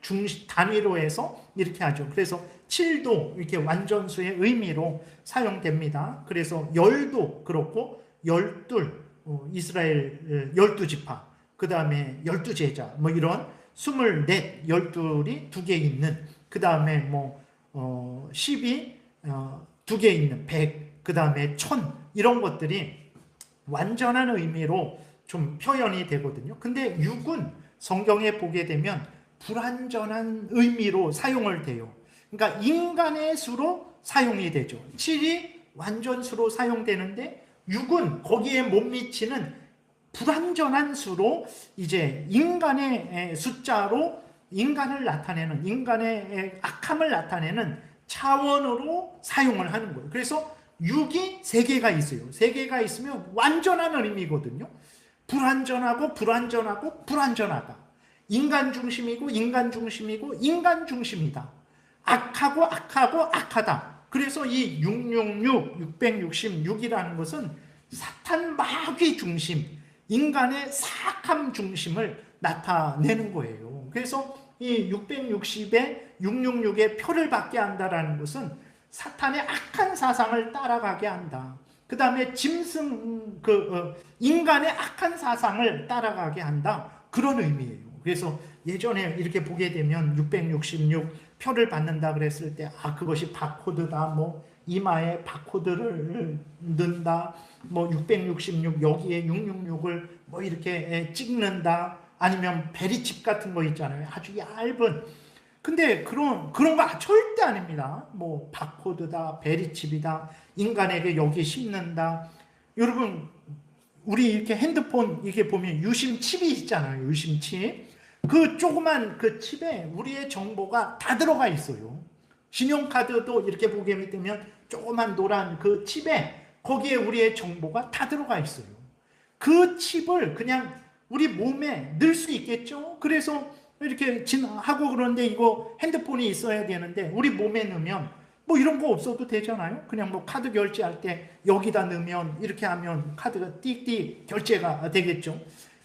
단위로 해서 이렇게 하죠. 그래서 7도 이렇게 완전수의 의미로 사용됩니다. 그래서 열도 그렇고, 열둘, 이스라엘 12지파, 그 다음에 12제자, 뭐 이런 24, 12이 두 개 있는, 그 다음에 뭐 10이 두 개 있는 100, 그 다음에 1000, 이런 것들이 완전한 의미로 좀 표현이 되거든요. 근데 6은 성경에 보게 되면 불완전한 의미로 사용을 돼요. 그러니까 인간의 수로 사용이 되죠. 7이 완전수로 사용되는데 6은 거기에 못 미치는 불완전한 수로 이제 인간의 숫자로 인간을 나타내는, 인간의 악함을 나타내는 차원으로 사용을 하는 거예요. 그래서 6이 3개가 있어요. 3개가 있으면 완전한 의미거든요. 불완전하고 불완전하고 불완전하다. 인간 중심이고 인간 중심이고 인간 중심이다. 악하고 악하고 악하다. 그래서 이 666, 666이라는 것은 사탄 마귀 중심, 인간의 사악함 중심을 나타내는 거예요. 그래서 이 660에 666의 표를 받게 한다라는 것은 사탄의 악한 사상을 따라가게 한다. 그 다음에 짐승, 인간의 악한 사상을 따라가게 한다. 그런 의미예요. 그래서 예전에 이렇게 보게 되면 666 표를 받는다 그랬을 때, 그것이 바코드다, 뭐 이마에 바코드를 넣는다, 뭐 666 여기에 666을 뭐 이렇게 찍는다, 아니면 베리칩 같은 거 있잖아요. 아주 얇은. 근데 그런 거 절대 아닙니다. 뭐 바코드다, 베리칩이다, 인간에게 여기 심는다. 여러분, 우리 이렇게 핸드폰 이렇게 보면 유심 칩이 있잖아요. 유심 칩. 그 조그만 그 칩에 우리의 정보가 다 들어가 있어요. 신용카드도 이렇게 보게 되면 조그만 노란 그 칩에, 거기에 우리의 정보가 다 들어가 있어요. 그 칩을 그냥 우리 몸에 넣을 수 있겠죠? 그래서 이렇게 하고, 그런데 이거 핸드폰이 있어야 되는데 우리 몸에 넣으면 뭐 이런 거 없어도 되잖아요. 그냥 뭐 카드 결제할 때 여기다 넣으면, 이렇게 하면 카드가 띡띡 결제가 되겠죠.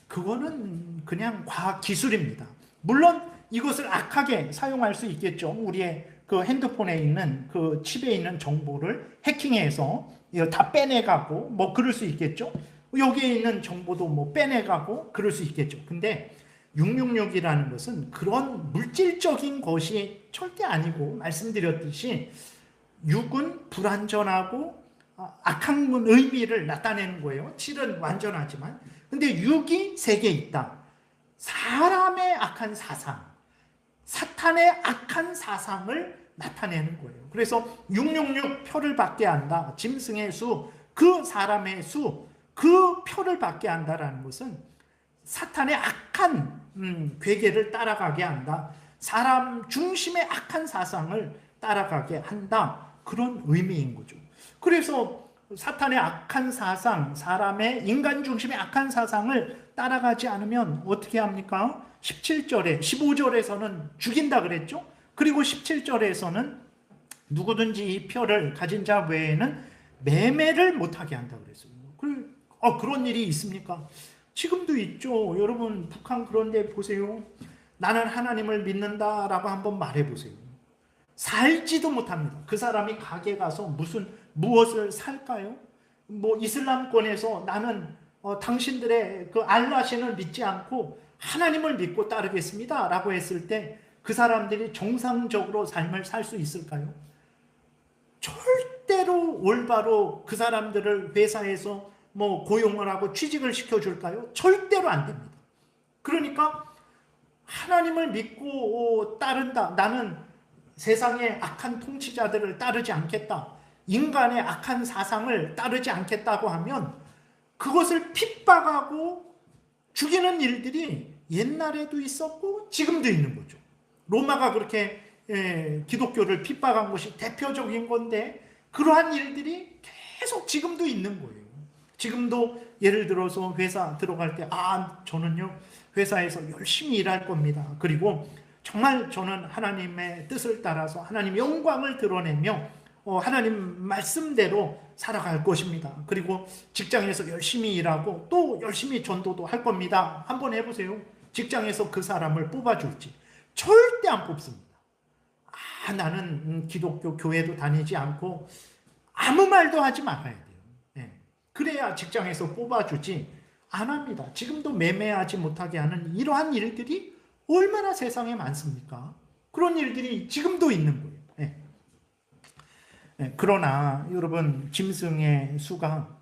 그거는 그냥 과학 기술입니다. 물론 이것을 악하게 사용할 수 있겠죠. 우리의 그 핸드폰에 있는 그 칩에 있는 정보를 해킹해서 이거 다 빼내가고 뭐 그럴 수 있겠죠. 여기에 있는 정보도 뭐 빼내가고 그럴 수 있겠죠. 근데 666이라는 것은 그런 물질적인 것이 절대 아니고, 말씀드렸듯이 6은 불완전하고 악한 의미를 나타내는 거예요. 7은 완전하지만. 근데 6이 3개 있다. 사람의 악한 사상, 사탄의 악한 사상을 나타내는 거예요. 그래서 666 표를 받게 한다. 짐승의 수, 그 사람의 수, 그 표를 받게 한다라는 것은 사탄의 악한 괴계를 따라가게 한다. 사람 중심의 악한 사상을 따라가게 한다. 그런 의미인 거죠. 그래서 사탄의 악한 사상, 사람의 인간 중심의 악한 사상을 따라가지 않으면 어떻게 합니까? 17절에, 15절에서는 죽인다 그랬죠? 그리고 17절에서는 누구든지 이 표를 가진 자 외에는 매매를 못하게 한다 그랬어요. 그런 일이 있습니까? 지금도 있죠. 여러분, 북한 그런 데 보세요. 나는 하나님을 믿는다라고 한번 말해보세요. 살지도 못합니다. 그 사람이 가게 가서 무엇을 살까요? 뭐 이슬람권에서 나는 당신들의 그 알라신을 믿지 않고 하나님을 믿고 따르겠습니다 라고 했을 때 그 사람들이 정상적으로 삶을 살 수 있을까요? 절대로 올바로 그 사람들을 회사에서 뭐 고용을 하고 취직을 시켜줄까요? 절대로 안 됩니다. 그러니까 하나님을 믿고 따른다. 나는 세상의 악한 통치자들을 따르지 않겠다. 인간의 악한 사상을 따르지 않겠다고 하면 그것을 핍박하고 죽이는 일들이 옛날에도 있었고 지금도 있는 거죠. 로마가 그렇게 기독교를 핍박한 것이 대표적인 건데 그러한 일들이 계속 지금도 있는 거예요. 지금도 예를 들어서 회사 들어갈 때 저는요 회사에서 열심히 일할 겁니다. 그리고 정말 저는 하나님의 뜻을 따라서 하나님 영광을 드러내며 하나님 말씀대로 살아갈 것입니다. 그리고 직장에서 열심히 일하고 또 열심히 전도도 할 겁니다. 한번 해보세요. 직장에서 그 사람을 뽑아줄지 절대 안 뽑습니다. 나는 기독교 교회도 다니지 않고 아무 말도 하지 말아야 돼요. 그래야 직장에서 뽑아주지 안 합니다. 지금도 매매하지 못하게 하는 이러한 일들이 얼마나 세상에 많습니까? 그런 일들이 지금도 있는 거예요. 그러나 여러분 짐승의 수가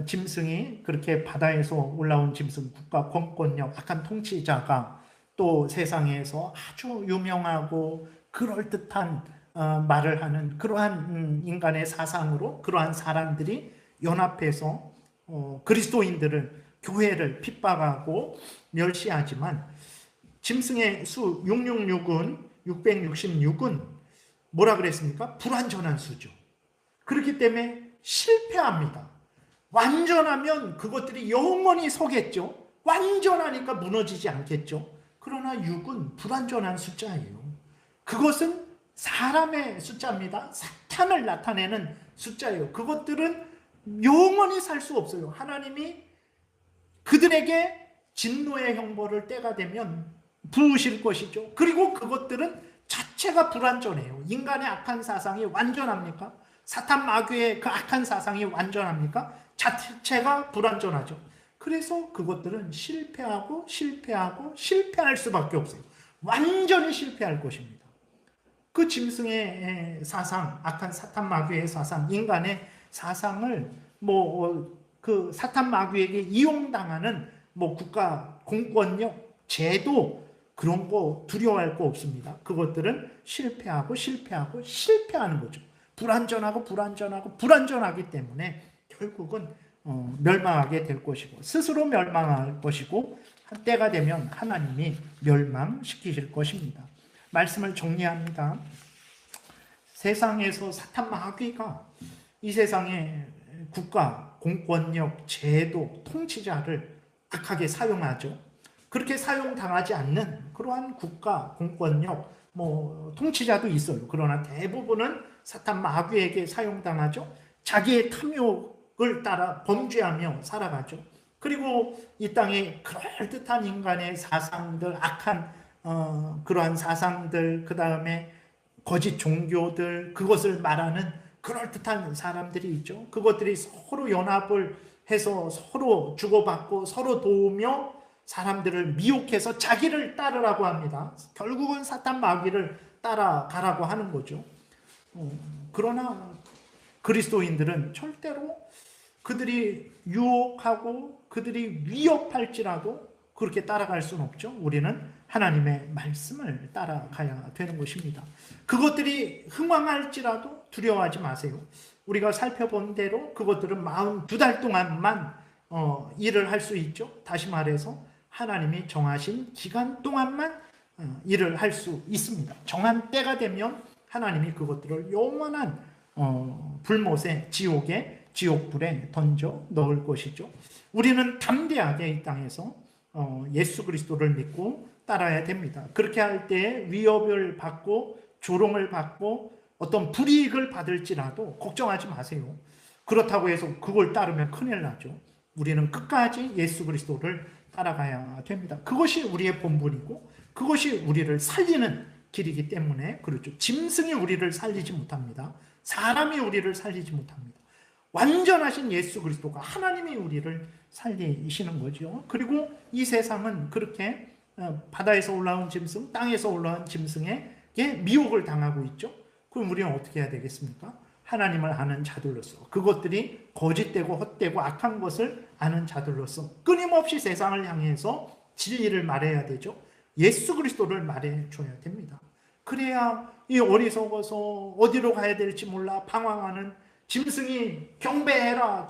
짐승이 그렇게 바다에서 올라온 짐승 국가 권권력 악한 통치자가 또 세상에서 아주 유명하고 그럴듯한 말을 하는 그러한 인간의 사상으로 그러한 사람들이 연합해서 그리스도인들을 교회를 핍박하고 멸시하지만 짐승의 수 666은 뭐라 그랬습니까? 불완전한 수죠. 그렇기 때문에 실패합니다. 완전하면 그것들이 영원히 서겠죠. 완전하니까 무너지지 않겠죠. 그러나 6은 불완전한 숫자예요. 그것은 사람의 숫자입니다. 사탄을 나타내는 숫자예요. 그것들은 영원히 살 수 없어요. 하나님이 그들에게 진노의 형벌을 때가 되면 부으실 것이죠. 그리고 그것들은 자체가 불완전해요. 인간의 악한 사상이 완전합니까? 사탄 마귀의 그 악한 사상이 완전합니까? 자체가 불완전하죠. 그래서 그것들은 실패하고 실패할 수밖에 없어요. 완전히 실패할 것입니다. 그 짐승의 사상, 악한 사탄 마귀의 사상, 인간의 사상을 그 사탄 마귀에게 이용당하는 국가 공권력, 제도 그런 거 두려워할 거 없습니다. 그것들은 실패하는 거죠. 불완전하기 때문에 결국은 멸망하게 될 것이고 스스로 멸망할 것이고 때가 되면 하나님이 멸망시키실 것입니다. 말씀을 정리합니다. 세상에서 사탄 마귀가 이 세상의 국가, 공권력, 제도, 통치자를 악하게 사용하죠. 그렇게 사용당하지 않는 그러한 국가, 공권력, 통치자도 있어요. 그러나 대부분은 사탄 마귀에게 사용당하죠. 자기의 탐욕을 따라 범죄하며 살아가죠. 그리고 이 땅에 그럴듯한 인간의 사상들, 악한 그러한 사상들, 그 다음에 거짓 종교들, 그것을 말하는 그럴듯한 사람들이 있죠. 그것들이 서로 연합을 해서 서로 주고받고 서로 도우며 사람들을 미혹해서 자기를 따르라고 합니다. 결국은 사탄 마귀를 따라가라고 하는 거죠. 그러나 그리스도인들은 절대로 그들이 유혹하고 그들이 위협할지라도 그렇게 따라갈 수는 없죠. 우리는 하나님의 말씀을 따라가야 되는 것입니다. 그것들이 흥황할지라도 두려워하지 마세요. 우리가 살펴본 대로 그것들은 42달 동안만 일을 할 수 있죠. 다시 말해서 하나님이 정하신 기간 동안만 일을 할 수 있습니다. 정한 때가 되면 하나님이 그것들을 영원한 불못에 지옥불에 던져 넣을 것이죠. 우리는 담대하게 이 땅에서 예수 그리스도를 믿고 따라야 됩니다. 그렇게 할 때 위협을 받고 조롱을 받고 어떤 불이익을 받을지라도 걱정하지 마세요. 그렇다고 해서 그걸 따르면 큰일 나죠. 우리는 끝까지 예수 그리스도를 따라가야 됩니다. 그것이 우리의 본분이고 그것이 우리를 살리는 길이기 때문에 그렇죠. 짐승이 우리를 살리지 못합니다. 사람이 우리를 살리지 못합니다. 완전하신 예수 그리스도가 하나님이 우리를 살리시는 거죠. 그리고 이 세상은 그렇게 바다에서 올라온 짐승, 땅에서 올라온 짐승에게 미혹을 당하고 있죠. 그럼 우리는 어떻게 해야 되겠습니까? 하나님을 아는 자들로서, 그것들이 거짓되고 헛되고 악한 것을 아는 자들로서 끊임없이 세상을 향해서 진리를 말해야 되죠. 예수 그리스도를 말해줘야 됩니다. 그래야 이 어리석어서 어디로 가야 될지 몰라 방황하는 짐승이 경배해라,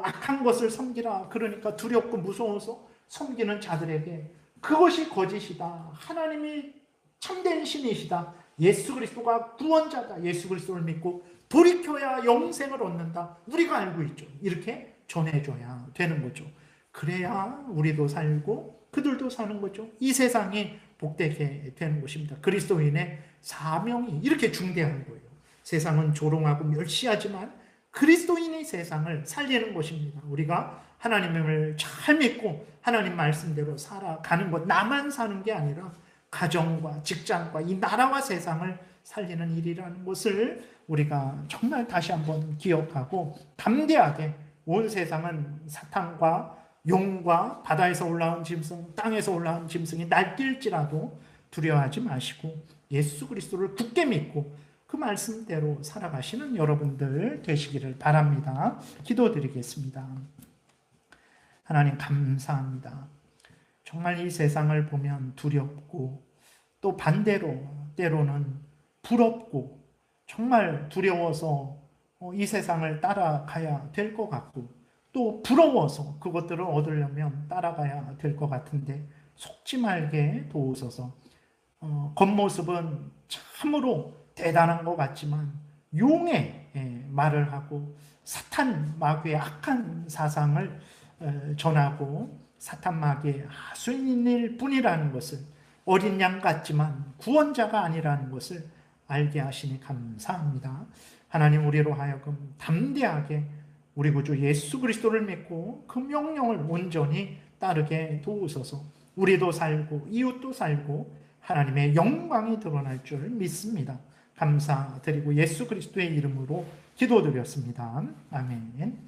악한 것을 섬기라, 그러니까 두렵고 무서워서 섬기는 자들에게 그것이 거짓이다, 하나님이 참된 신이시다, 예수 그리스도가 구원자다, 예수 그리스도를 믿고 돌이켜야 영생을 얻는다, 우리가 알고 있죠. 이렇게 전해줘야 되는 거죠. 그래야 우리도 살고 그들도 사는 거죠. 이 세상이 복되게 되는 것입니다. 그리스도인의 사명이 이렇게 중대한 거예요. 세상은 조롱하고 멸시하지만 그리스도인이 세상을 살리는 것입니다. 우리가 하나님을 잘 믿고 하나님 말씀대로 살아가는 것, 나만 사는 게 아니라 가정과 직장과 이 나라와 세상을 살리는 일이라는 것을 우리가 정말 다시 한번 기억하고 담대하게, 온 세상은 사탄과 용과 바다에서 올라온 짐승, 땅에서 올라온 짐승이 날뛸지라도 두려워하지 마시고 예수 그리스도를 굳게 믿고 그 말씀대로 살아가시는 여러분들 되시기를 바랍니다. 기도드리겠습니다. 하나님 감사합니다. 정말 이 세상을 보면 두렵고 또 반대로 때로는 부럽고 정말 두려워서 이 세상을 따라가야 될 것 같고 또 부러워서 그것들을 얻으려면 따라가야 될 것 같은데 속지 말게 도우소서. 겉모습은 참으로 대단한 것 같지만 용의 말을 하고 사탄 마귀의 악한 사상을 전하고 사탄 마귀의 하수인일 뿐이라는 것을, 어린 양 같지만 구원자가 아니라는 것을 알게 하시니 감사합니다. 하나님, 우리로 하여금 담대하게 우리 구주 예수 그리스도를 믿고 그 명령을 온전히 따르게 도우소서. 우리도 살고 이웃도 살고 하나님의 영광이 드러날 줄 믿습니다. 감사드리고 예수 그리스도의 이름으로 기도드렸습니다. 아멘.